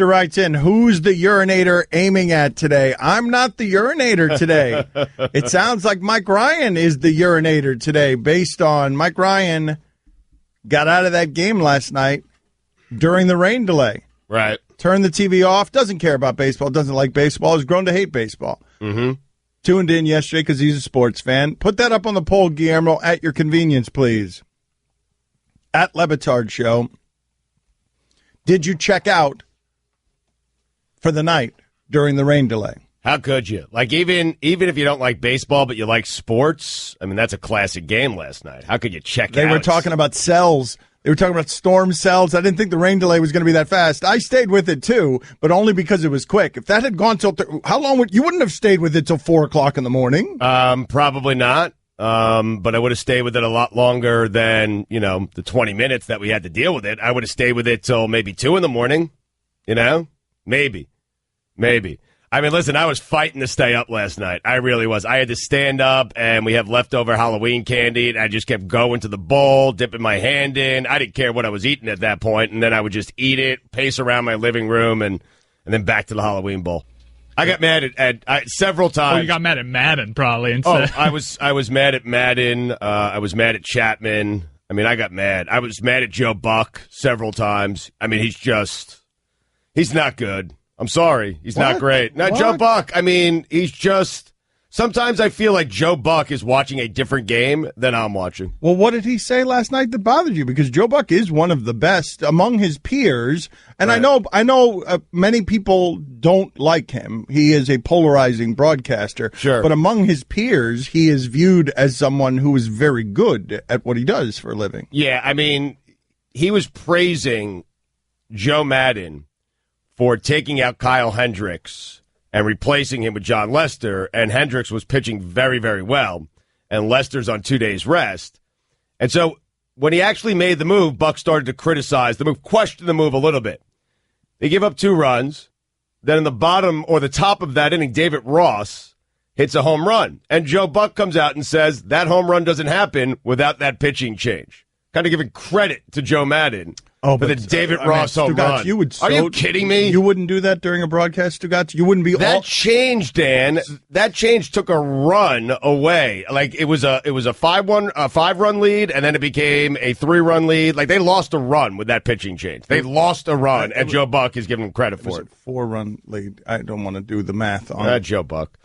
Writes in, who's the urinator aiming at today? I'm not the urinator today. It sounds like Mike Ryan is the urinator today, based on Mike Ryan got out of that game last night during the rain delay. Right. Turned the TV off, doesn't care about baseball, doesn't like baseball, has grown to hate baseball. Mm-hmm. Tuned in yesterday because he's a sports fan. Put that up on the poll, Guillermo, at your convenience, please. At Le Batard Show. Did you check out for the night during the rain delay? How could you? Like, even if you don't like baseball, but you like sports, I mean, that's a classic game last night. How could you check out? They were talking about cells. They were talking about storm cells. I didn't think the rain delay was going to be that fast. I stayed with it, too, but only because it was quick. If that had gone till how long you wouldn't have stayed with it till 4 o'clock in the morning? Probably not. But I would have stayed with it a lot longer than, the 20 minutes that we had to deal with it. I would have stayed with it till maybe 2 in the morning, Maybe. I mean, listen, I was fighting to stay up last night. I really was. I had to stand up, and we have leftover Halloween candy, and I just kept going to the bowl, dipping my hand in. I didn't care what I was eating at that point, and then I would just eat it, pace around my living room, and then back to the Halloween bowl. I got mad at several times. Oh, you got mad at Madden, probably. Instead. I was mad at Madden. I was mad at Chapman. I mean, I got mad. I was mad at Joe Buck several times. I mean, he's not good. I'm sorry. He's not great. Now, Joe Buck, I mean, he's just – sometimes I feel like Joe Buck is watching a different game than I'm watching. Well, what did he say last night that bothered you? Because Joe Buck is one of the best among his peers. And right. I know many people don't like him. He is a polarizing broadcaster. Sure. But among his peers, he is viewed as someone who is very good at what he does for a living. Yeah, I mean, he was praising Joe Madden for taking out Kyle Hendricks and replacing him with John Lester, and Hendricks was pitching very, very well, and Lester's on 2 days rest. And so when he actually made the move, Buck started to criticize the move, question the move a little bit. They give up 2 runs. Then in the bottom or the top of that inning, David Ross hits a home run, and Joe Buck comes out and says that home run doesn't happen without that pitching change. Kind of giving credit to Joe Madden. Oh, but the David Ross home run. Are you kidding me? You wouldn't do that during a broadcast, Stugotz? You wouldn't be that change, Dan. That change took a run away. Like it was a 5-run lead, and then it became a 3-run lead. Like they lost a run with that pitching change. They lost a run, and Joe Buck is giving him credit for it. 4-run lead. I don't want to do the math on it. Joe Buck.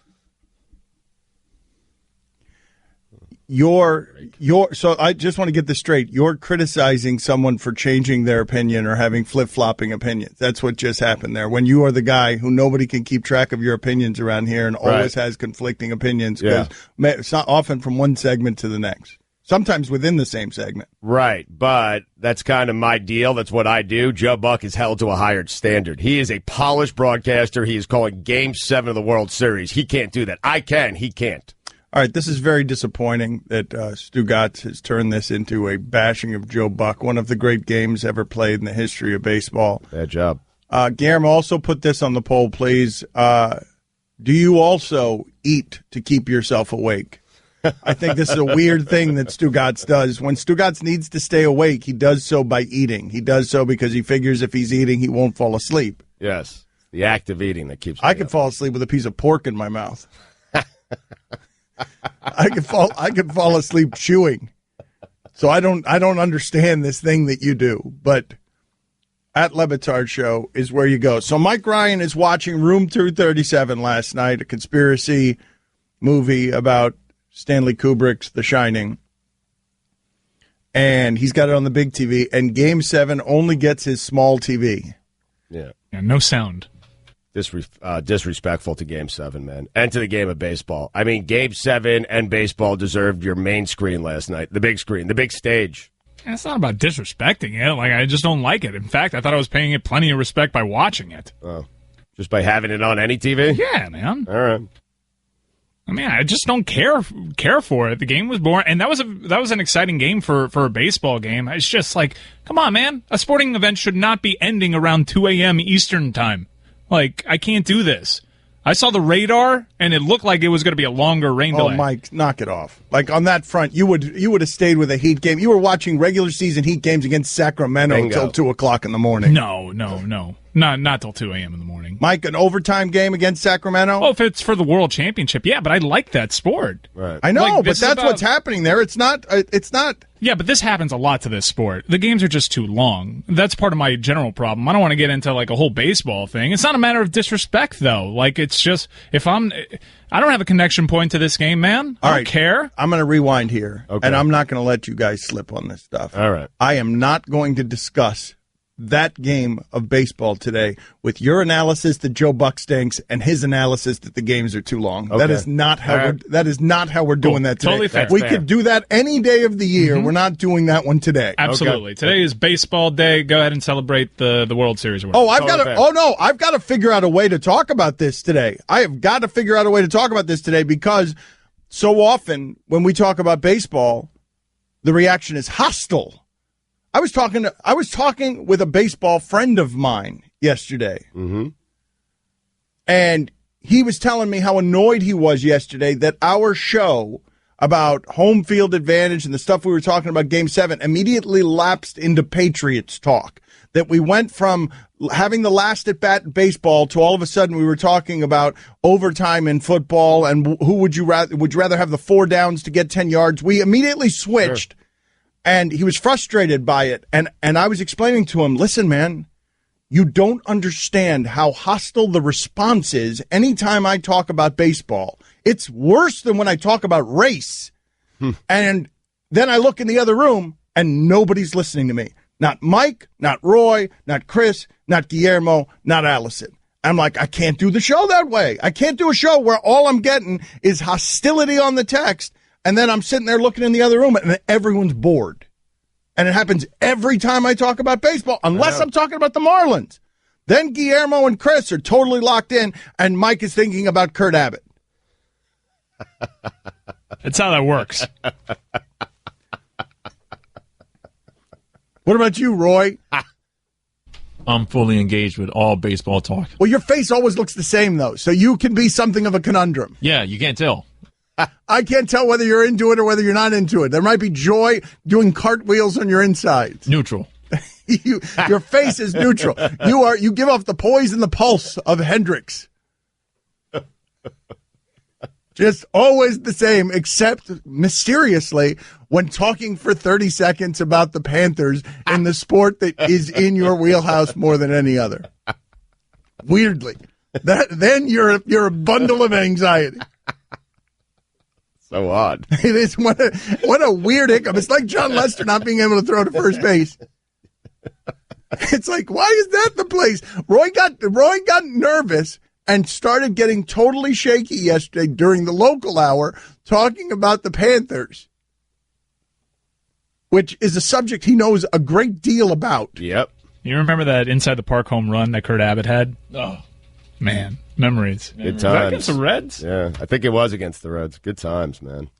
So I just want to get this straight. You're criticizing someone for changing their opinion or having flip-flopping opinions. That's what just happened there. When you are the guy who nobody can keep track of your opinions around here and always has conflicting opinions. Yeah. It's not often from one segment to the next. Sometimes within the same segment. Right, but that's kind of my deal. That's what I do. Joe Buck is held to a higher standard. He is a polished broadcaster. He is calling Game 7 of the World Series. He can't do that. I can. He can't. All right, this is very disappointing that Stugotz has turned this into a bashing of Joe Buck, one of the great games ever played in the history of baseball. Bad job. Guillermo, also put this on the poll, please. Do you also eat to keep yourself awake? I think this is a weird thing that Stugotz does. When Stugotz needs to stay awake, he does so by eating. He does so because he figures if he's eating, he won't fall asleep. Yes, the act of eating that keeps I could fall asleep with a piece of pork in my mouth. I could fall asleep chewing. So I don't understand this thing that you do, but at Le Batard Show is where you go. So Mike Ryan is watching Room 237 last night, a conspiracy movie about Stanley Kubrick's The Shining. And he's got it on the big TV, and Game 7 only gets his small TV. Yeah, no sound. Disrespectful to Game 7, man, and to the game of baseball. I mean, Game 7 and baseball deserved your main screen last night, the big screen, the big stage. And it's not about disrespecting it. Like, I just don't like it. In fact, I thought I was paying it plenty of respect by watching it. Oh, just by having it on any TV? Yeah, man. All right. I mean, I just don't care for it. The game was boring, and that was an exciting game for a baseball game. It's just like, come on, man. A sporting event should not be ending around 2 a.m. Eastern time. Like, I can't do this. I saw the radar, and it looked like it was going to be a longer rain delay. Oh, Mike, knock it off. Like, on that front, you would have stayed with a Heat game. You were watching regular season Heat games against Sacramento until 2 o'clock in the morning. No. Not till 2 a.m. in the morning. Mike, an overtime game against Sacramento? Oh, if it's for the World Championship, yeah, but I like that sport. Right. I know, Like, but that's what's happening there. It's not. Yeah, but this happens a lot to this sport. The games are just too long. That's part of my general problem. I don't want to get into like a whole baseball thing. It's not a matter of disrespect, though. Like, it's just I don't have a connection point to this game, man. I don't care. I'm going to rewind here, Okay. and I'm not going to let you guys slip on this stuff. All right. I am not going to discuss that game of baseball today with your analysis that Joe Buck stinks and his analysis that the games are too long. Okay. That is not how we're doing that today. Totally fair. We Fair. could do that any day of the year. We're not doing that one today. Absolutely. Today is baseball day. Go ahead and celebrate the World Series. Oh, I've got Totally to. fair. Oh no, I've got to figure out a way to talk about this today. I have got to figure out a way to talk about this today because so often when we talk about baseball, the reaction is hostile. I was talking with a baseball friend of mine yesterday, and he was telling me how annoyed he was yesterday that our show about home field advantage and the stuff we were talking about Game 7 immediately lapsed into Patriots talk. That we went from having the last at bat in baseball to all of a sudden we were talking about overtime in football and who would you rather have the 4 downs to get 10 yards. We immediately switched. Sure. And he was frustrated by it. And I was explaining to him, listen, man, you don't understand how hostile the response is anytime I talk about baseball. It's worse than when I talk about race. And then I look in the other room and nobody's listening to me. Not Mike, not Roy, not Chris, not Guillermo, not Allison. I'm like, I can't do the show that way. I can't do a show where all I'm getting is hostility on the text. And then I'm sitting there looking in the other room and everyone's bored. And it happens every time I talk about baseball, unless I'm talking about the Marlins. Then Guillermo and Chris are totally locked in, and Mike is thinking about Kurt Abbott. That's how that works. What about you, Roy? I'm fully engaged with all baseball talk. Well, your face always looks the same, though, so you can be something of a conundrum. Yeah, you can't tell. I can't tell whether you're into it or whether you're not into it. There might be joy doing cartwheels on your insides. Neutral. Your face is neutral. You give off the poise and the pulse of Hendrix. Just always the same, except mysteriously when talking for 30 seconds about the Panthers in the sport that is in your wheelhouse more than any other. Weirdly. Then you're a bundle of anxiety. So odd. It is what a weird hiccup. It's like John Lester not being able to throw to first base. It's like, why is that the place? Roy got nervous and started getting totally shaky yesterday during the local hour talking about the Panthers, which is a subject he knows a great deal about. Yep. You remember that inside the park home run that Kurt Abbott had? Oh, man. Memories. Good Was that times. against the Reds? Yeah, I think it was against the Reds. Good times, man.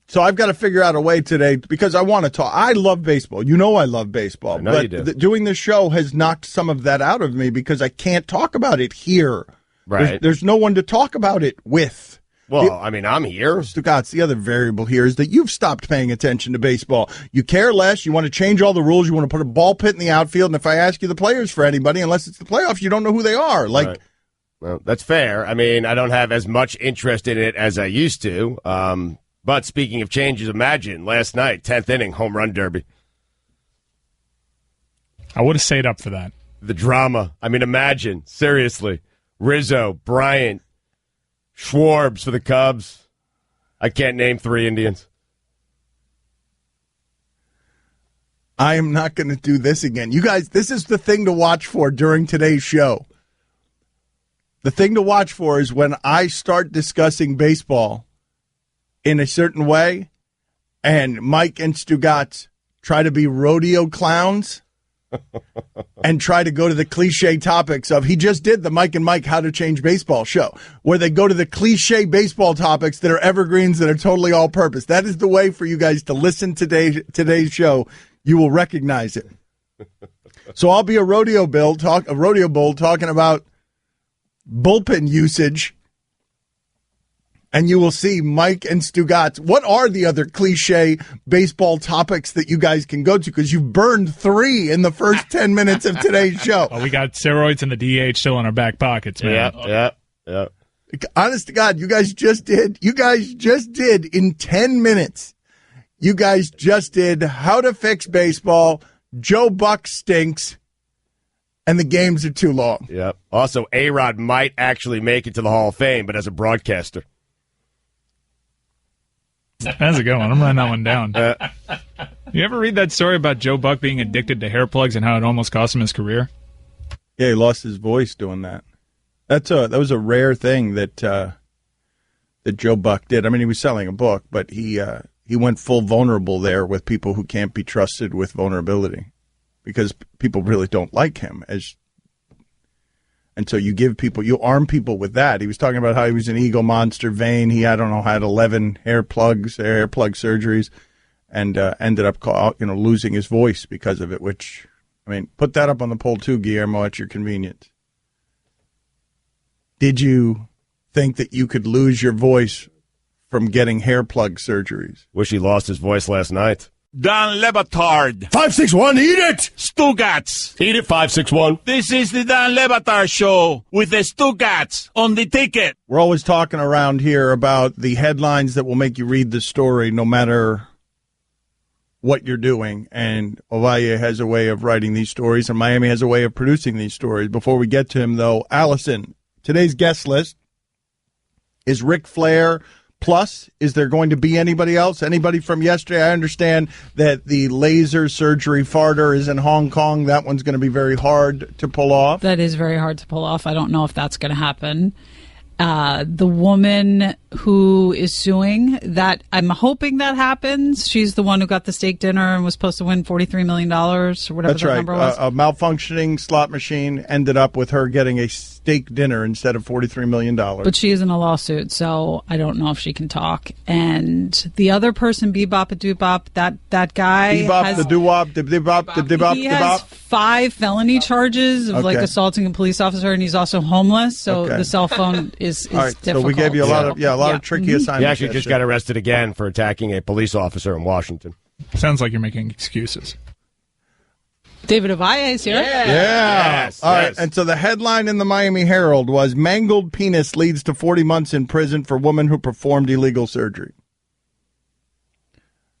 So I've got to figure out a way today because I want to talk. I love baseball. You know I love baseball. I know but you do. Doing this show has knocked some of that out of me because I can't talk about it here. Right. There's no one to talk about it with. Well, I mean, I'm here. Stugatz, the other variable here is that you've stopped paying attention to baseball. You care less. You want to change all the rules. You want to put a ball pit in the outfield. And if I ask you the players for anybody, unless it's the playoffs, you don't know who they are. Like, Right. Well, that's fair. I mean, I don't have as much interest in it as I used to. But speaking of changes, imagine last night, 10th inning, home run derby. I would have stayed up for that. The drama. I mean, imagine. Seriously. Rizzo, Bryant, Schwarbs for the Cubs. I can't name 3 Indians. I am not going to do this again. You guys, this is the thing to watch for during today's show. The thing to watch for is when I start discussing baseball in a certain way and Mike and Stugatz try to be rodeo clowns and try to go to the cliche topics of, he just did the Mike and Mike How to Change Baseball show, where they go to the cliche baseball topics that are evergreens that are totally all purpose. That is the way for you guys to listen to today's show. You will recognize it. So I'll be a rodeo bull talking about bullpen usage and you will see Mike and Stugatz. What are the other cliche baseball topics that you guys can go to? Because you've burned 3 in the first 10 minutes of today's show. Oh, we got steroids and the DH still in our back pockets, man. Yeah. Honest to God, you guys just did in 10 minutes. You guys just did how to fix baseball. Joe Buck stinks, and the games are too long. Yep. Also, A-Rod might actually make it to the Hall of Fame, but as a broadcaster. How's it going? I'm writing that one down. You ever read that story about Joe Buck being addicted to hair plugs and how it almost cost him his career? Yeah, he lost his voice doing that. That was a rare thing that Joe Buck did. I mean, he was selling a book, but he went full vulnerable there with people who can't be trusted with vulnerability because people really don't like him. And so you arm people with that. He was talking about how he was an ego monster, vain. He, had 11 hair plug surgeries, and ended up losing his voice because of it. Which, I mean, put that up on the poll too, Guillermo, at your convenience. Did you think that you could lose your voice from getting hair plug surgeries? Wish he lost his voice last night. Dan Le Batard. 561, eat it! Stugats. Eat it, 561. This is the Dan Le Batard Show with the Stugats on the ticket. We're always talking around here about the headlines that will make you read the story no matter what you're doing. And Ovalle has a way of writing these stories, and Miami has a way of producing these stories. Before we get to him, though, Allison, today's guest list is Ric Flair. Plus, is there going to be anybody else? Anybody from yesterday? I understand that the laser surgery farter is in Hong Kong. That one's going to be very hard to pull off. That is very hard to pull off. I don't know if that's going to happen. The woman who is suing, that I'm hoping that happens. She's the one who got the steak dinner and was supposed to win $43 million or whatever That's the right. number was. A malfunctioning slot machine ended up with her getting a steak dinner instead of $43 million. But she is in a lawsuit, so I don't know if she can talk. And the other person, Bebop a Doobop, that guy Bebop, has... the doo-wop, the bebop, the bebop, He the has bop. 5 felony charges of Okay. assaulting a police officer, and he's also homeless, so Okay. the cell phone is All right, difficult. so we gave you a lot of tricky assignments. He actually just yesterday. got arrested again for attacking a police officer in Washington. Sounds like you're making excuses. David Ovalle is here. Yeah. Yes, All right. yes. And so the headline in the Miami Herald was mangled penis leads to 40 months in prison for woman who performed illegal surgery.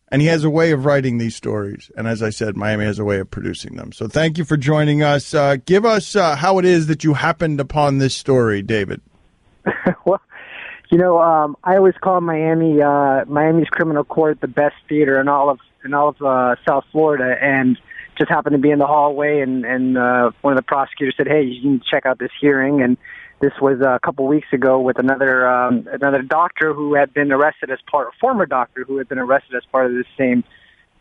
And he has a way of writing these stories. And as I said, Miami has a way of producing them. So thank you for joining us. Give us how it is that you happened upon this story, David. Well, I always call Miami's criminal court the best theater in all of South Florida, and just happened to be in the hallway, and one of the prosecutors said, "Hey, you need to check out this hearing." And this was a couple weeks ago with another doctor who had been arrested former doctor who had been arrested as part of this same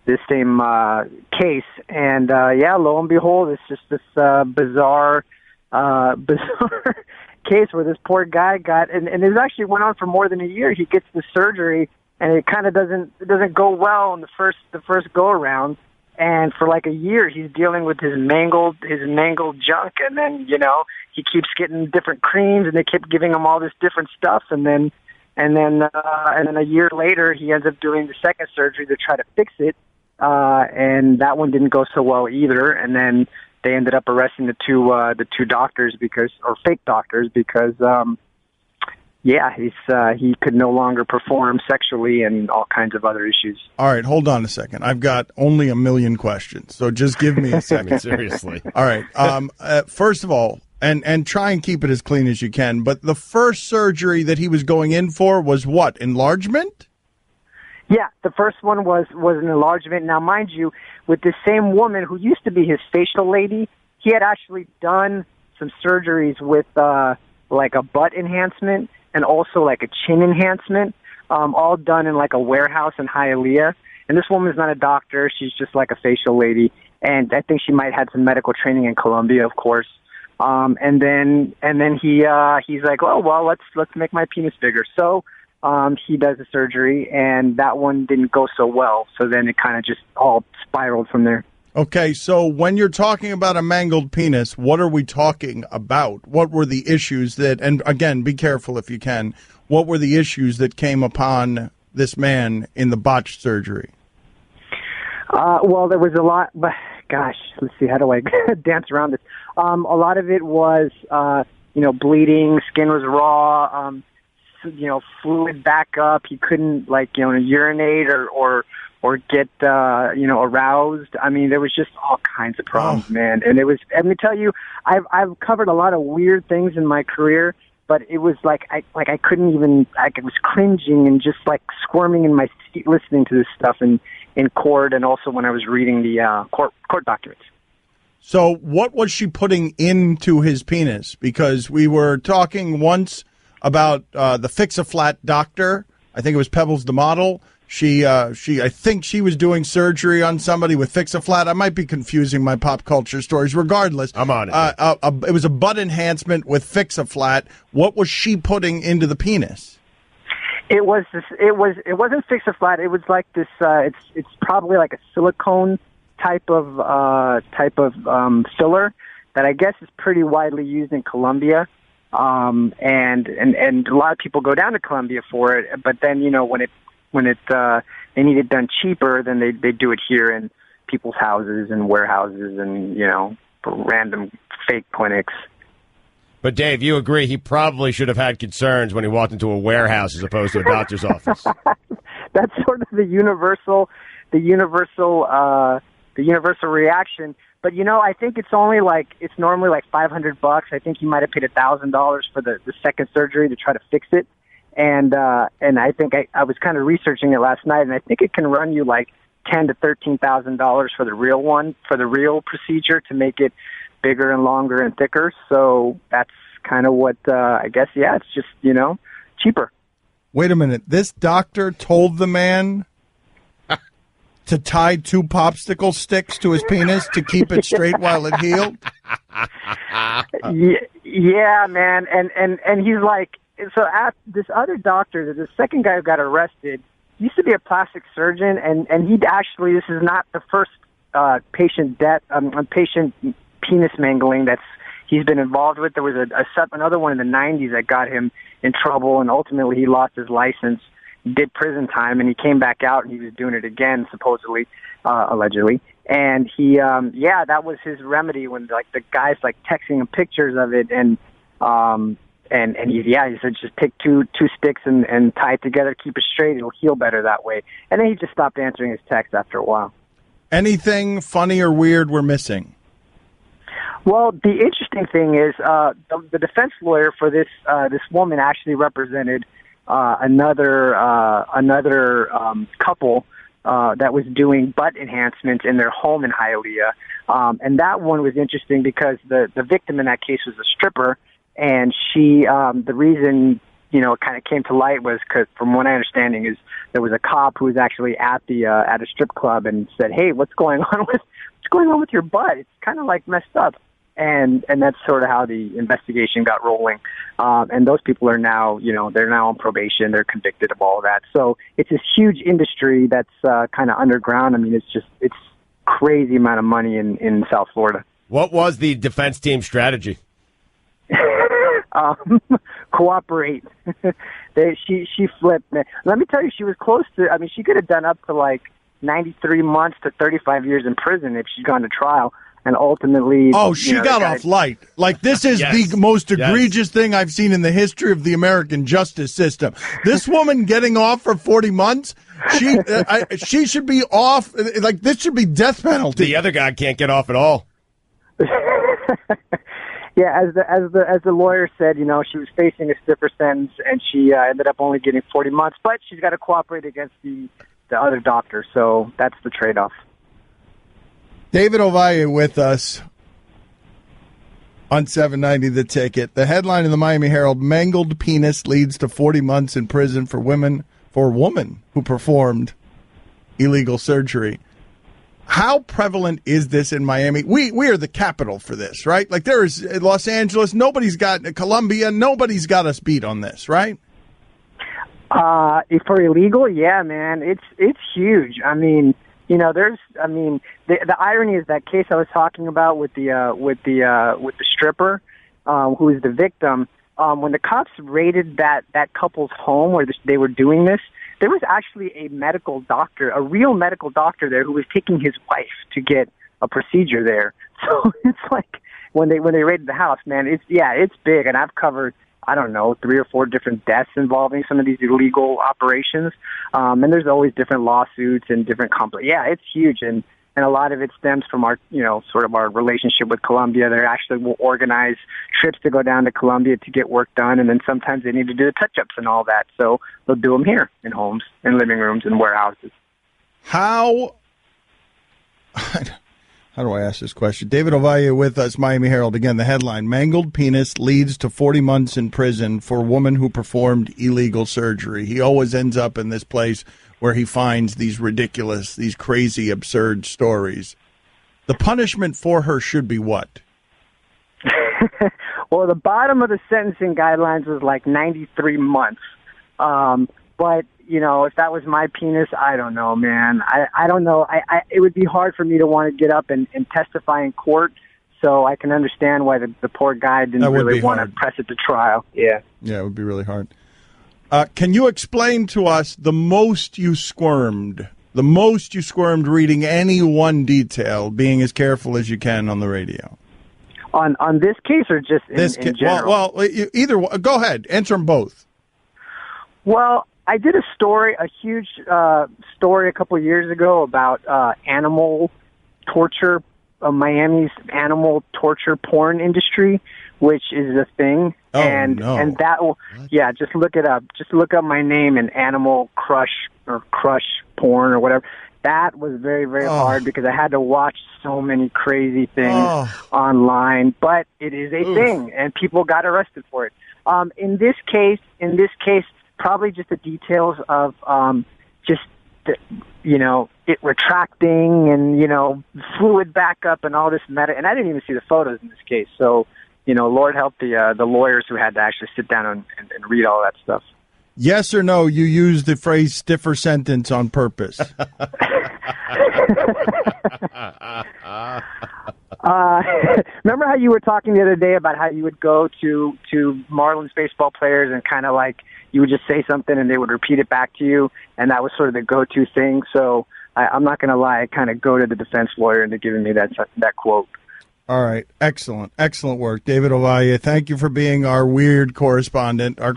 case. And lo and behold, it's just this bizarre case where this poor guy got, and it actually went on for more than a year. He gets the surgery, and it kind of doesn't go well in the first go around. And for like a year, he's dealing with his mangled junk, and then he keeps getting different creams, and they keep giving him all this different stuff, and then a year later, he ends up doing the second surgery to try to fix it, and that one didn't go so well either. And then they ended up arresting the two doctors or fake doctors because he could no longer perform sexually and all kinds of other issues. All right, hold on a second. I've got only a million questions, so just give me a I second. mean, seriously. All right. First of all, and try and keep it as clean as you can, but the first surgery that he was going in for was what? Enlargement? Yeah, the first one was an enlargement. Now, mind you, with the same woman who used to be his facial lady, he had actually done some surgeries with like a butt enhancement and also like a chin enhancement, all done in like a warehouse in Hialeah. And this woman's not a doctor; she's just like a facial lady. And I think she might have had some medical training in Colombia, of course. And then he's like, oh well, let's make my penis bigger. So he does the surgery, and that one didn't go so well. So then it kind of just all spiraled from there. Okay, so when you're talking about a mangled penis, what are we talking about? What were the issues that, and again, be careful if you can, what were the issues that came upon this man in the botched surgery? Well, there was a lot, but gosh, let's see, how do I dance around this? A lot of it was, bleeding, skin was raw, fluid back up. He couldn't, urinate or get, aroused. I mean, there was just all kinds of problems, man. And it was, let me tell you, I've covered a lot of weird things in my career, but it was I couldn't even, I was cringing and just squirming in my seat listening to this stuff in court, and also when I was reading the court documents. So what was she putting into his penis? Because we were talking once about the Fix-A-Flat doctor. I think it was Pebbles the model. I think she was doing surgery on somebody with Fix-A-Flat. I might be confusing my pop culture stories. Regardless, I'm on it. It was a butt enhancement with Fix-A-Flat. What was she putting into the penis? It wasn't Fix-A-Flat. It was like this. It's probably like a silicone type of filler that I guess is pretty widely used in Colombia. And a lot of people go down to Colombia for it. But then when they need it done cheaper, then they do it here in people's houses and warehouses and random fake clinics. But Dave, you agree he probably should have had concerns when he walked into a warehouse as opposed to a doctor's office. That's sort of the universal reaction. But I think it's normally $500. I think he might have paid $1,000 for the second surgery to try to fix it. And I think I was kind of researching it last night, and I think it can run you $10,000 to $13,000 for the real procedure to make it bigger and longer and thicker. So that's kind of what I guess. Yeah, it's just cheaper. Wait a minute. This doctor told the man to tie 2 popsicle sticks to his penis to keep it straight while it healed. Yeah, man. And he's like. So this other doctor, the second guy who got arrested, used to be a plastic surgeon, and he'd actually, this is not the first patient penis mangling that's he's been involved with. There was another one in the 90s that got him in trouble, and ultimately he lost his license, did prison time, and he came back out and he was doing it again, supposedly, allegedly. And he, that was his remedy when the guy's texting him pictures of it, and he said just take two sticks and tie it together, keep it straight, it'll heal better that way. And then he just stopped answering his text after a while. Anything funny or weird we're missing? Well, the interesting thing is the defense lawyer for this woman actually represented another couple that was doing butt enhancements in their home in Hialeah. And that one was interesting because the victim in that case was a stripper. And she, the reason, it kind of came to light was because, from what I understanding, is there was a cop who was actually at a strip club and said, "Hey, what's going on with your butt? It's kind of messed up." And that's sort of how the investigation got rolling. And those people are now, they're now on probation. They're convicted of all of that. So it's this huge industry that's kind of underground. I mean, it's crazy amount of money in South Florida. What was the defense team's strategy? Cooperate. She flipped. Let me tell you, she was close to. I mean, she could have done up to 93 months to 35 years in prison if she'd gone to trial. And ultimately, she got off light. This is the most egregious thing I've seen in the history of the American justice system. This woman getting off for 40 months. She should be off. This should be death penalty. The other guy can't get off at all. Yeah, as the lawyer said, she was facing a stiffer sentence, and she ended up only getting 40 months. But she's got to cooperate against the other doctor, so that's the trade-off. David Ovalle with us on 790 The Ticket. The headline in the Miami Herald: mangled penis leads to 40 months in prison for woman who performed illegal surgery. How prevalent is this in Miami? We are the capital for this, right? There is Los Angeles. Nobody's got Colombia. Nobody's got us beat on this, right? For illegal, yeah, man, it's huge. I mean, the irony is that case I was talking about with the stripper, who is the victim. When the cops raided that couple's home where they were doing this, there was actually a medical doctor, a real medical doctor there, who was taking his wife to get a procedure there. So it's like when they raided the house, man, it's big, and I've covered, I don't know, 3 or 4 different deaths involving some of these illegal operations. And there's always different lawsuits and different Yeah, it's huge, and a lot of it stems from our, sort of our relationship with Colombia. They actually will organize trips to go down to Colombia to get work done, and then sometimes they need to do the touch-ups and all that. So they'll do them here in homes, in living rooms, and warehouses. How do I ask this question? David Ovalle with us, Miami Herald. Again, the headline, mangled penis leads to 40 months in prison for woman who performed illegal surgery. He always ends up in this place where he finds these ridiculous, these crazy, absurd stories. The punishment for her should be what? Well, the bottom of the sentencing guidelines was like 93 months. But, if that was my penis, I don't know, man. I don't know. It would be hard for me to want to get up and testify in court, so I can understand why the poor guy didn't really want to press it to trial. Yeah. Yeah, it would be really hard. Can you explain to us the most you squirmed reading any one detail, being as careful as you can on the radio? On this case or just in general? Well, either one. Go ahead. Answer them both. Well, I did a huge story a couple of years ago about animal torture, Miami's animal torture porn industry, which is a thing. Oh, and that will, yeah, just look it up. Just look up my name in Animal Crush or Crush Porn or whatever. That was very, very hard because I had to watch so many crazy things online. But it is a thing, and people got arrested for it. In this case, probably just the details of it retracting and fluid backup and all this meta. And I didn't even see the photos in this case, so. Lord help the lawyers who had to actually sit down and read all that stuff. Yes or no, you used the phrase stiffer sentence on purpose. Remember how you were talking the other day about how you would go to Marlins baseball players and kind of like you would just say something and they would repeat it back to you, and that was sort of the go-to thing. So I'm not going to lie, I kind of go to the defense lawyer into giving me that quote. All right. Excellent. Excellent work. David Ovalle, thank you for being our weird correspondent, our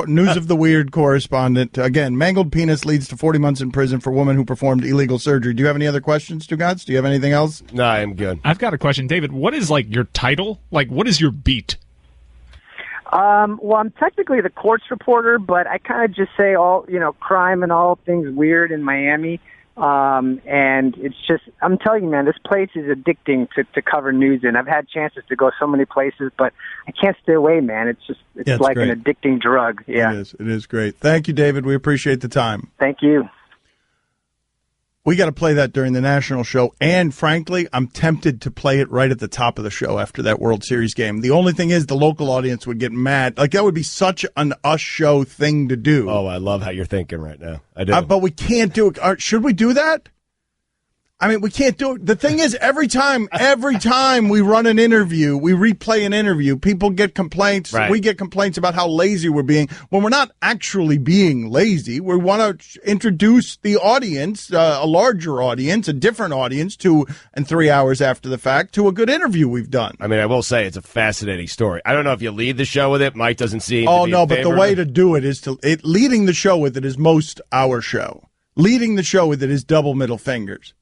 News of the Weird correspondent. Again, mangled penis leads to 40 months in prison for woman who performed illegal surgery. Do you have any other questions, Stugatz? Do you have anything else? No, I'm good. I've got a question. David, what is, your title? What is your beat? Well, I'm technically the courts reporter, but I kind of just say all, crime and all things weird in Miami. And it's just, I'm telling you, man, this place is addicting to cover news in. I've had chances to go so many places, but I can't stay away, man. It's like great. An addicting drug. Yeah. It is great. Thank you, David. We appreciate the time. Thank you. We got to play that during the national show, and frankly, I'm tempted to play it right at the top of the show after that World Series game. The only thing is the local audience would get mad. That would be such an us show thing to do. Oh, I love how you're thinking right now. I do. But we can't do it. Should we do that? I mean, we can't do it. The thing is, every time we run an interview, we replay an interview, people get complaints. Right. We get complaints about how lazy we're being when we're not actually being lazy. We want to introduce the audience, a larger audience, a different audience, 2 and 3 hours after the fact, to a good interview we've done. I mean, I will say it's a fascinating story. I don't know if you lead the show with it. Mike doesn't seem to be no, in but the way to do it is leading the show with it is most our show. Leading the show with it is double middle fingers.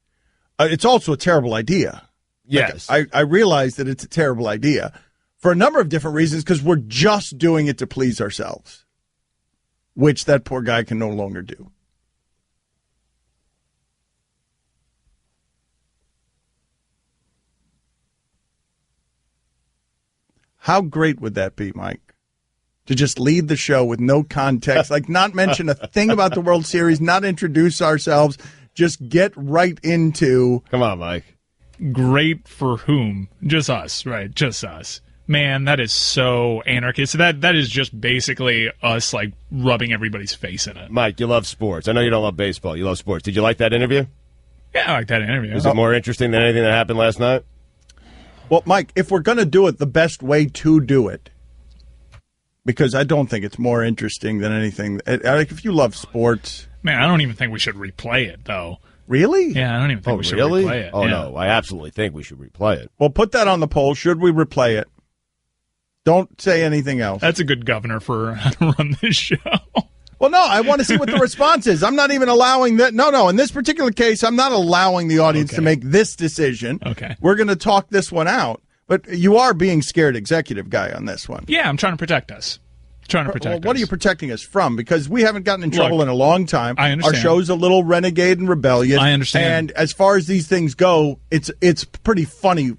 It's also a terrible idea. Yes. I realize that it's a terrible idea for a number of different reasons because we're just doing it to please ourselves, which that poor guy can no longer do. How great would that be, Mike? To just lead the show with no context, not mention a thing about the World Series, not introduce ourselves. Just get right into... Come on, Mike. Great for whom? Just us, right? Just us. Man, that is so anarchist. That is just basically us, rubbing everybody's face in it. Mike, you love sports. I know you don't love baseball. You love sports. Did you like that interview? Yeah, I like that interview. Is it more interesting than anything that happened last night? Well, Mike, if we're going to do it, the best way to do it, because I don't think it's more interesting than anything. Like, if you love sports. Man, I don't even think we should replay it, though. Really? Yeah, I don't even think we should replay it. Oh, no, I absolutely think we should replay it. Well, put that on the poll. Should we replay it? Don't say anything else. That's a good governor for how to run this show. Well, no, I want to see what the response is. I'm not even allowing that. No. In this particular case, I'm not allowing the audience to make this decision. Okay. We're going to talk this one out. But you are being scared executive guy on this one. Yeah, I'm trying to protect us. What are you protecting us from? Because we haven't gotten in trouble in a long time. I understand. Our show's a little renegade and rebellious. I understand. And as far as these things go, it's pretty funny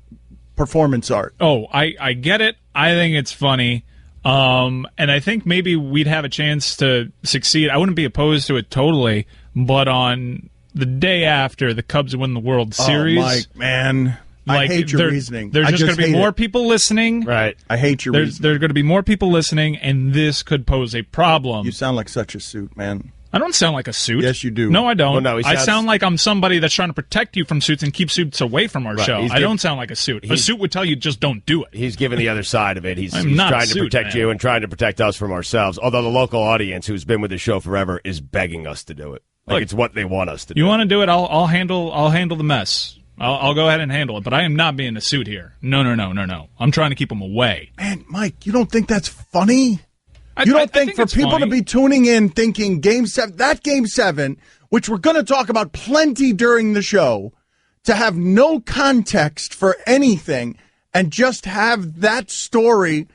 performance art. Oh, I get it. I think it's funny. And I think maybe we'd have a chance to succeed. I wouldn't be opposed to it totally, but on the day after the Cubs win the World Series. Oh, Mike, man. I hate your reasoning. There's just going to be more people listening. Right. I hate your reasoning. There's going to be more people listening, and this could pose a problem. You sound like such a suit, man. I don't sound like a suit. Yes, you do. No, I don't. Well, no, I sound like I'm somebody that's trying to protect you from suits and keep suits away from our show. I don't sound like a suit. A suit would tell you just don't do it. He's giving the other side of it. He's not trying a to suit, protect man. you and trying to protect us from ourselves. Although the local audience, who's been with the show forever, is begging us to do it. Like, it's what they want us to do. You want to do it? I'll handle the mess. I'll go ahead and handle it. But I am not being a suit here. No. I'm trying to keep them away. Man, Mike, you don't think that's funny? I don't think for people funny. to be tuning in thinking Game 7, which we're going to talk about plenty during the show, to have no context for anything and just have that story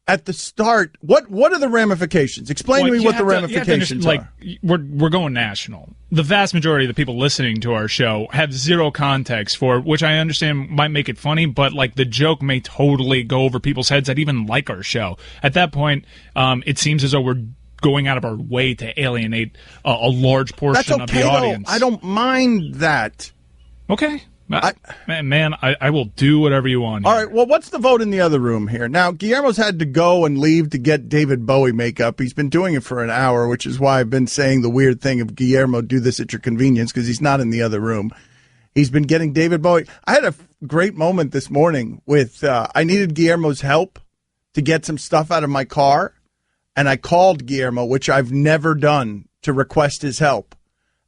at the start. What are the ramifications? Explain to me what the ramifications are. We're going national. The vast majority of the people listening to our show have zero context for it, which I understand might make it funny, but like the joke may totally go over people's heads that even like our show. At that point, it seems as though we're going out of our way to alienate a large portion of the audience. I don't mind that. Okay. I will do whatever you want. All right, well, what's the vote in the other room here? Now, Guillermo's had to go and leave to get David Bowie makeup. He's been doing it for an hour, which is why I've been saying the weird thing of Guillermo, do this at your convenience, because he's not in the other room. He's been getting David Bowie. I had a great moment this morning with I needed Guillermo's help to get some stuff out of my car, and I called Guillermo, which I've never done, to request his help.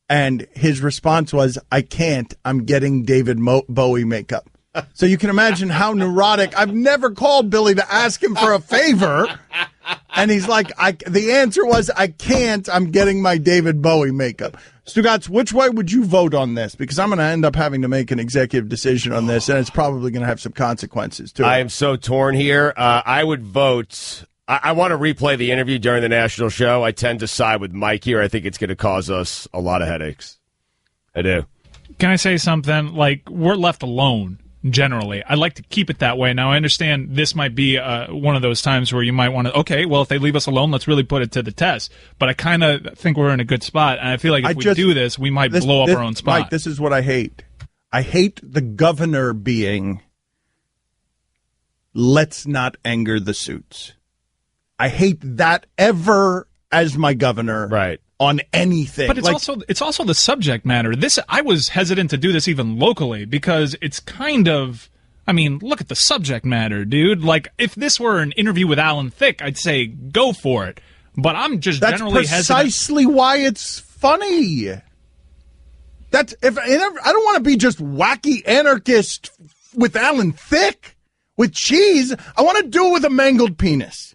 And his response was, I can't. I'm getting David Bowie makeup. So you can imagine how neurotic. I've never called Billy to ask him for a favor. And he's like, the answer was, I can't. I'm getting my David Bowie makeup. Stugotz, which way would you vote on this? Because I'm going to end up having to make an executive decision on this, and it's probably going to have some consequences, too. I am so torn here. I would vote. I want to replay the interview during the national show. I tend to side with Mike here. I think it's going to cause us a lot of headaches. I do. Can I say something? Like, we're left alone, generally. I like to keep it that way. Now, I understand this might be one of those times where you might want to, okay, well, if they leave us alone, let's really put it to the test. But I kind of think we're in a good spot, and I feel like if we do this, we might blow up our own spot. Mike, this is what I hate. I hate the governor being, let's not anger the suits. I hate that ever as my governor, right, on anything. But it's also the subject matter. I was hesitant to do this even locally because it's kind of, I mean, look at the subject matter, dude. Like, if this were an interview with Alan Thicke, I'd say go for it. But I'm just generally hesitant. That's precisely why it's funny. I don't want to be just wacky anarchist with Alan Thicke with cheese. I want to do it with a mangled penis.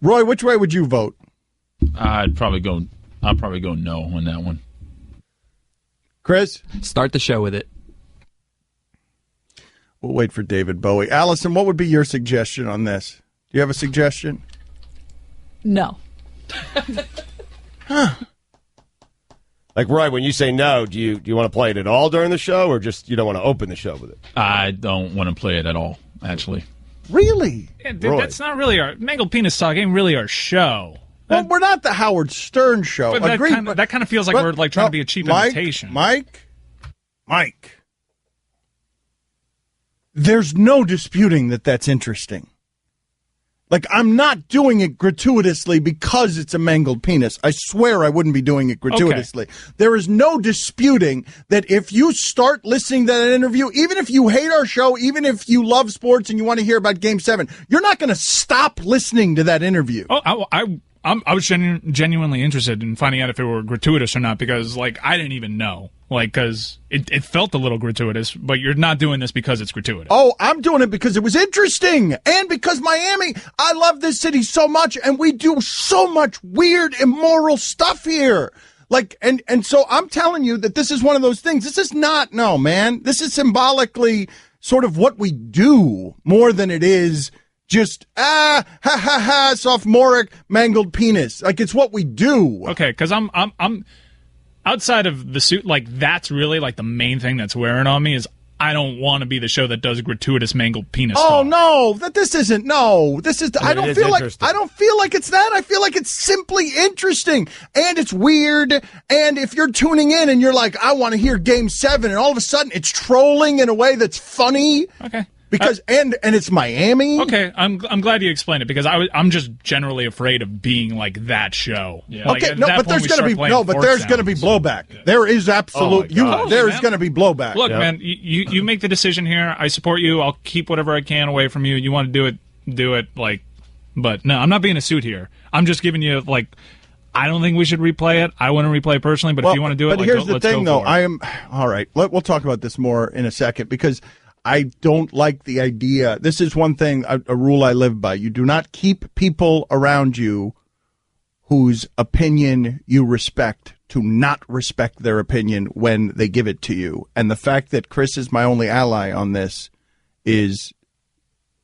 Roy, which way would you vote? I'll probably go no on that one. Chris? Start the show with it. We'll wait for David Bowie. Allison, what would be your suggestion on this? Do you have a suggestion? No. Huh. Like, Roy, when you say no, do you want to play it at all during the show, or just you don't want to open the show with it? I don't want to play it at all, actually. Really? Yeah, dude, that's not really our Mangled Penis Talk. Ain't really our show. Well, we're not the Howard Stern show. But that kind of feels like we're like trying to be a cheap imitation. Mike. there's no disputing that that's interesting. Like, I'm not doing it gratuitously because it's a mangled penis. I swear I wouldn't be doing it gratuitously. Okay. There is no disputing that if you start listening to that interview, even if you hate our show, even if you love sports and you want to hear about Game 7, you're not going to stop listening to that interview. Oh, I was genuinely interested in finding out if it were gratuitous or not because, like, I didn't even know. Like, because it felt a little gratuitous, but you're not doing this because it's gratuitous. Oh, I'm doing it because it was interesting. And because Miami, I love this city so much, and we do so much weird, immoral stuff here. Like, and so I'm telling you that this is one of those things. This is not, no, man. This is symbolically sort of what we do more than it is just, sophomoric mangled penis. Like, it's what we do. Okay, because I'm outside of the suit, like, that's really, like, the main thing that's wearing on me is I don't want to be the show that does gratuitous mangled penis talk. Oh, no, this isn't, no. This is, I don't feel like it's that. I feel like it's simply interesting, and it's weird, and if you're tuning in and you're like, I want to hear Game 7, and all of a sudden it's trolling in a way that's funny. Okay. Because and it's Miami. Okay, I'm glad you explained it because I'm just generally afraid of being like that show. Yeah. Like, okay, but there's going to be blowback. Yeah. There is absolute. There is going to be blowback. Look, man, you make the decision here. I support you. I'll keep whatever I can away from you. You want to do it. Like, but no, I'm not being a suit here. I'm just giving you like. I don't think we should replay it. I want to replay it personally, but if you want to do it, but here's the thing, though. I am all right. We'll talk about this more in a second because. I don't like the idea. This is one thing, a rule I live by. You do not keep people around you whose opinion you respect to not respect their opinion when they give it to you. And the fact that Chris is my only ally on this is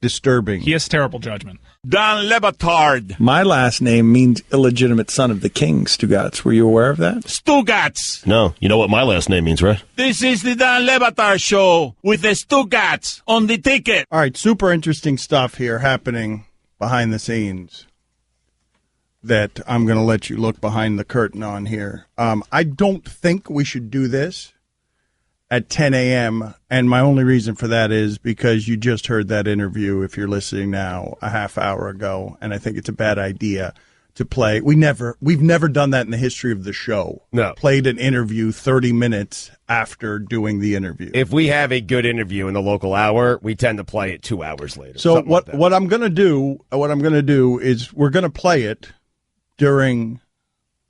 disturbing. He has terrible judgment. Dan Batard. My last name means illegitimate son of the king, Stugats. Were you aware of that? Stugats. No. You know what my last name means, right? This is the Dan Batard show with the Stugats on the ticket. All right, super interesting stuff here happening behind the scenes that I'm going to let you look behind the curtain on here. I don't think we should do this at 10 a.m., and my only reason for that is because you just heard that interview, if you're listening now, a half hour ago, and I think it's a bad idea to play. We've never done that in the history of the show. No. Played an interview 30 minutes after doing the interview. If we have a good interview in the local hour, we tend to play it 2 hours later. So what I'm going to do is we're going to play it during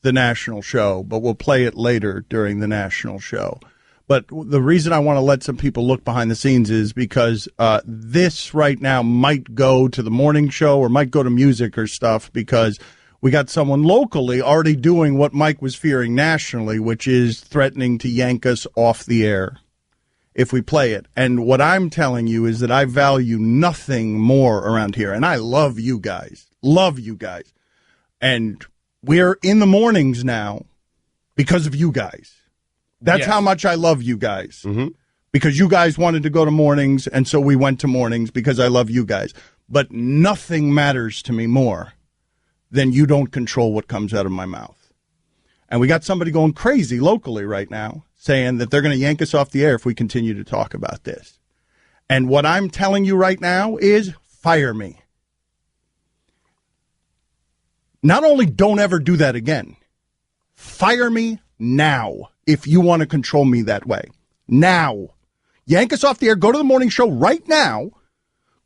the national show, but we'll play it later during the national show. But the reason I want to let some people look behind the scenes is because this right now might go to the morning show or might go to music or stuff because we got someone locally already doing what Mike was fearing nationally, which is threatening to yank us off the air if we play it. And what I'm telling you is that I value nothing more around here. And I love you guys. And we're in the mornings now because of you guys. That's how much I love you guys. Mm-hmm. Because you guys wanted to go to mornings, and so we went to mornings because I love you guys. But nothing matters to me more than you don't control what comes out of my mouth. And we got somebody going crazy locally right now saying that they're going to yank us off the air if we continue to talk about this. And what I'm telling you right now is fire me. Not only don't ever do that again, fire me now. If you want to control me that way. Now. Yank us off the air. Go to the morning show right now.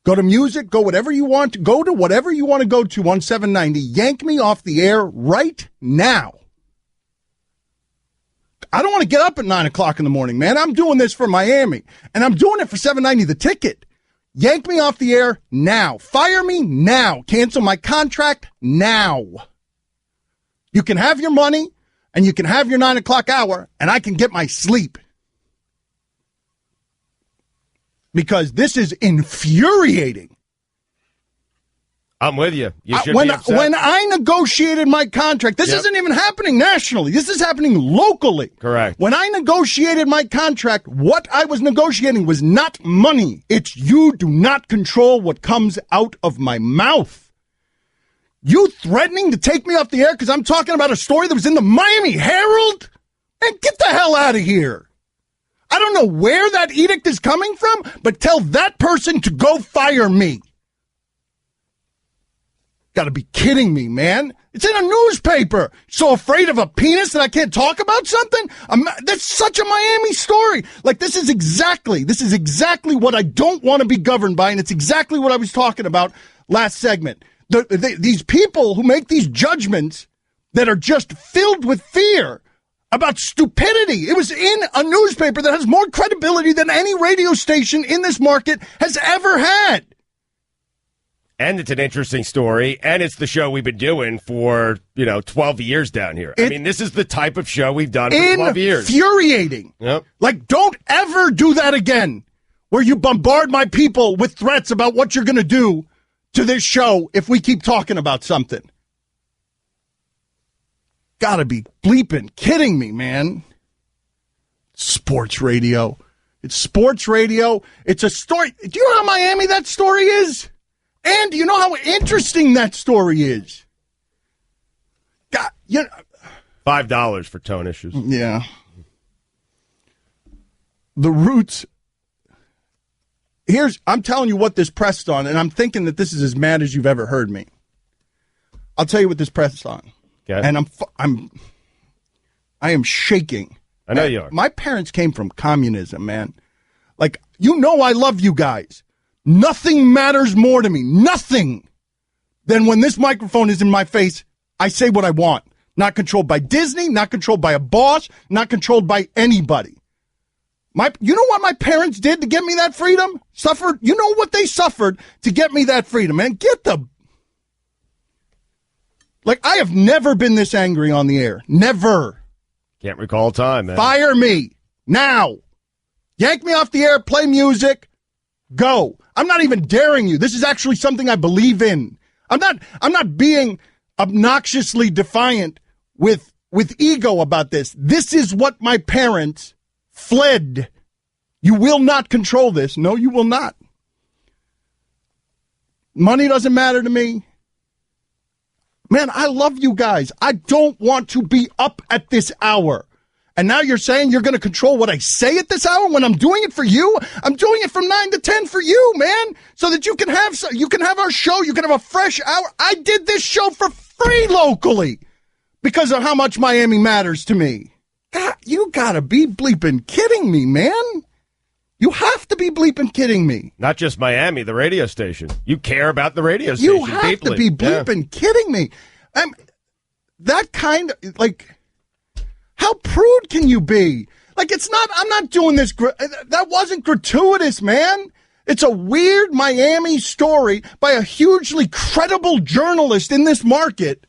Go to music. Go whatever you want. Go to whatever you want to go to on 790. Yank me off the air right now. I don't want to get up at 9 o'clock in the morning, man. I'm doing this for Miami. And I'm doing it for 790 the ticket. Yank me off the air now. Fire me now. Cancel my contract now. You can have your money. And you can have your 9 o'clock hour, and I can get my sleep. Because this is infuriating. I'm with you. When I negotiated my contract, this isn't even happening nationally. This is happening locally. Correct. When I negotiated my contract, what I was negotiating was not money. It's you do not control what comes out of my mouth. You threatening to take me off the air because I'm talking about a story that was in the Miami Herald? Man, get the hell out of here. I don't know where that edict is coming from, but tell that person to go fire me. Got to be kidding me, man. It's in a newspaper. So afraid of a penis that I can't talk about something? That's such a Miami story. Like, this is exactly what I don't want to be governed by, and it's exactly what I was talking about last segment. These people who make these judgments that are just filled with fear about stupidity. It was in a newspaper that has more credibility than any radio station in this market has ever had. And it's an interesting story, and it's the show we've been doing for, 12 years down here. This is the type of show we've done for 12 years. Infuriating. Yep. Like, don't ever do that again, where you bombard my people with threats about what you're going to do to this show if we keep talking about something. Gotta be bleeping kidding me, man. Sports radio. It's sports radio. It's a story. Do you know how Miami that story is? And do you know how interesting that story is? God, $5 for tone issues. Yeah. The Roots. I'm telling you what this pressed on, and I'm thinking that this is as mad as you've ever heard me. I'll tell you what this pressed on. Okay. And I am shaking. I know you are. My parents came from communism, man. Like, I love you guys. Nothing matters more to me, nothing, than when this microphone is in my face, I say what I want. Not controlled by Disney, not controlled by a boss, not controlled by anybody. You know what my parents did to get me that freedom? You know what they suffered to get me that freedom, man? I have never been this angry on the air. Never. Can't recall a time, man. Fire me. Now. Yank me off the air, play music, go. I'm not even daring you. This is actually something I believe in. I'm not being obnoxiously defiant with ego about this. This is what my parents fled. You will not control this. No, you will not. Money doesn't matter to me. Man, I love you guys. I don't want to be up at this hour. And now you're saying you're going to control what I say at this hour when I'm doing it for you? I'm doing it from 9 to 10 for you, man, so that you can have our show. You can have a fresh hour. I did this show for free locally because of how much Miami matters to me. God, you got to be bleeping kidding me, man. You have to be bleeping kidding me. Not just Miami, the radio station. You care about the radio station. You have to be bleeping kidding me. That kind of, like... How prude can you be? Like, I'm not doing this. That wasn't gratuitous, man. It's a weird Miami story by a hugely credible journalist in this market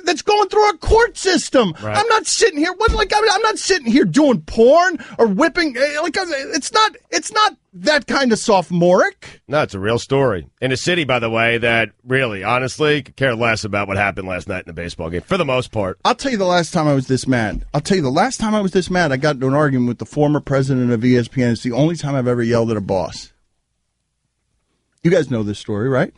that's going through a court system. Right. I'm not sitting here. I'm not sitting here doing porn or whipping. It's not that kind of sophomoric. No, it's a real story. In a city, by the way, that really, honestly, could care less about what happened last night in the baseball game, for the most part. I'll tell you the last time I was this mad. I got into an argument with the former president of ESPN. It's the only time I've ever yelled at a boss. You guys know this story, right?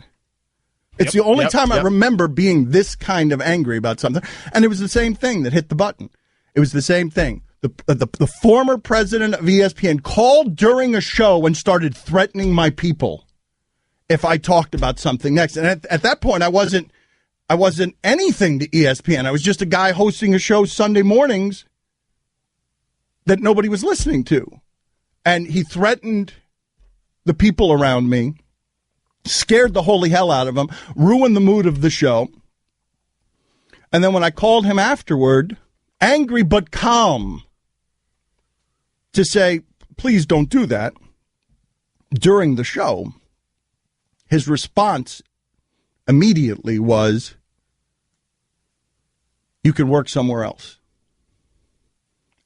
It's the only time I remember being this kind of angry about something. And it was the same thing that hit the button. It was the same thing. The former president of ESPN called during a show and started threatening my people if I talked about something next. And at that point, I wasn't anything to ESPN. I was just a guy hosting a show Sunday mornings that nobody was listening to. And he threatened the people around me, scared the holy hell out of them, ruined the mood of the show. And then when I called him afterward, angry but calm, to say, please don't do that, during the show, his response immediately was, you can work somewhere else.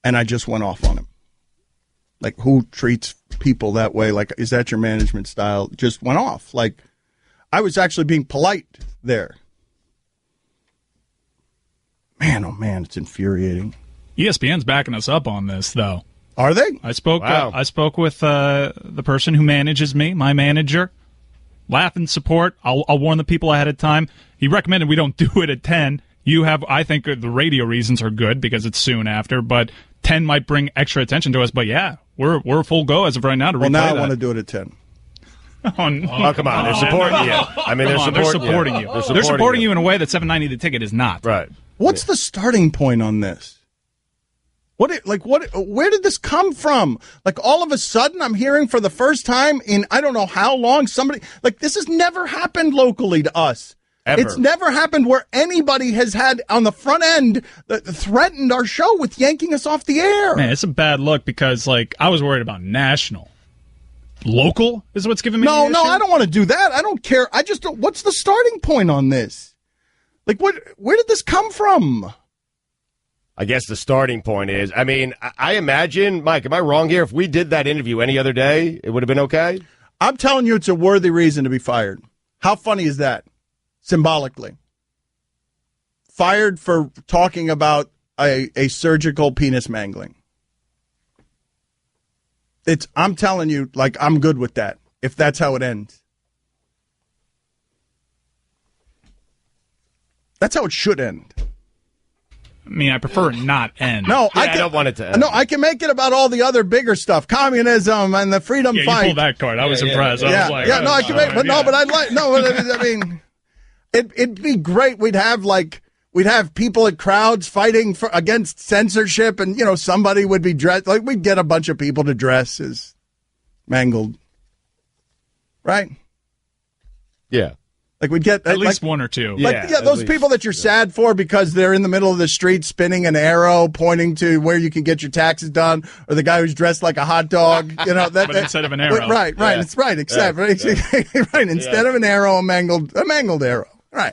And I just went off on him. Like, who treats people that way? Like, is that your management style? Just went off. Like, I was actually being polite there. Man, oh man, it's infuriating. ESPN's backing us up on this, though. Are they? I spoke with the person who manages me, my manager. Laugh and support. I'll warn the people ahead of time. He recommended we don't do it at 10. You have, I think the radio reasons are good because it's soon after, but 10 might bring extra attention to us. But yeah, we're full go as of right now to replay now I that. want to do it at 10. Oh, no. Oh, come on. They're supporting you. I mean, They're supporting you. They're supporting you in a way that $7.90 the ticket is not. Right. What's the starting point on this? Where did this come from? Like, all of a sudden, I'm hearing for the first time in I don't know how long this has never happened locally to us. Ever. It's never happened where anybody has had on the front end threatened our show with yanking us off the air. Man, it's a bad look because, I was worried about national. Local is what's giving me the issue? I don't want to do that. I don't care. I just don't. What's the starting point on this? Where did this come from? I guess the starting point is, I imagine, Mike, am I wrong here? If we did that interview any other day, it would have been okay? I'm telling you, it's a worthy reason to be fired. How funny is that? Symbolically. Fired for talking about a surgical penis mangling. I'm telling you, I'm good with that, if that's how it ends. That's how it should end. I mean, I prefer it not end. No, I don't want it to end. No, I can make it about all the other bigger stuff, communism and the freedom fight. You pulled that card. I was impressed. Yeah, I was no, I can make, but no, but I'd like I mean, it'd be great. We'd have people at crowds fighting against censorship, and somebody would be dressed we'd get a bunch of people to dress as mangled, right? Yeah. We'd get at least one or two. Those people that you're sad for because they're in the middle of the street spinning an arrow pointing to where you can get your taxes done, or the guy who's dressed like a hot dog, but instead of an arrow. Right, yeah. It's right, except right, instead of an arrow, a mangled arrow. Right.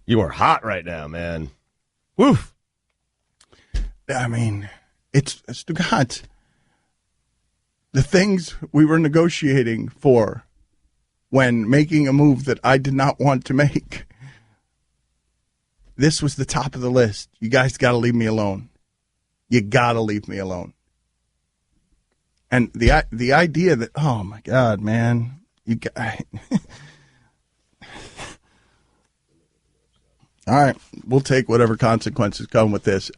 You are hot right now, man. Woof. I mean, it's God. The things we were negotiating for when making a move that I did not want to make. This was the top of the list. You guys got to leave me alone. You got to leave me alone. And the idea that, oh my God, man, all right, we'll take whatever consequences come with this.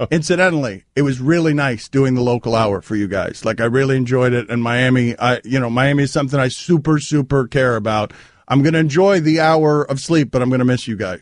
Incidentally, it was really nice doing the local hour for you guys. I really enjoyed it. And Miami, Miami is something I super, super care about. I'm going to enjoy the hour of sleep, but I'm going to miss you guys.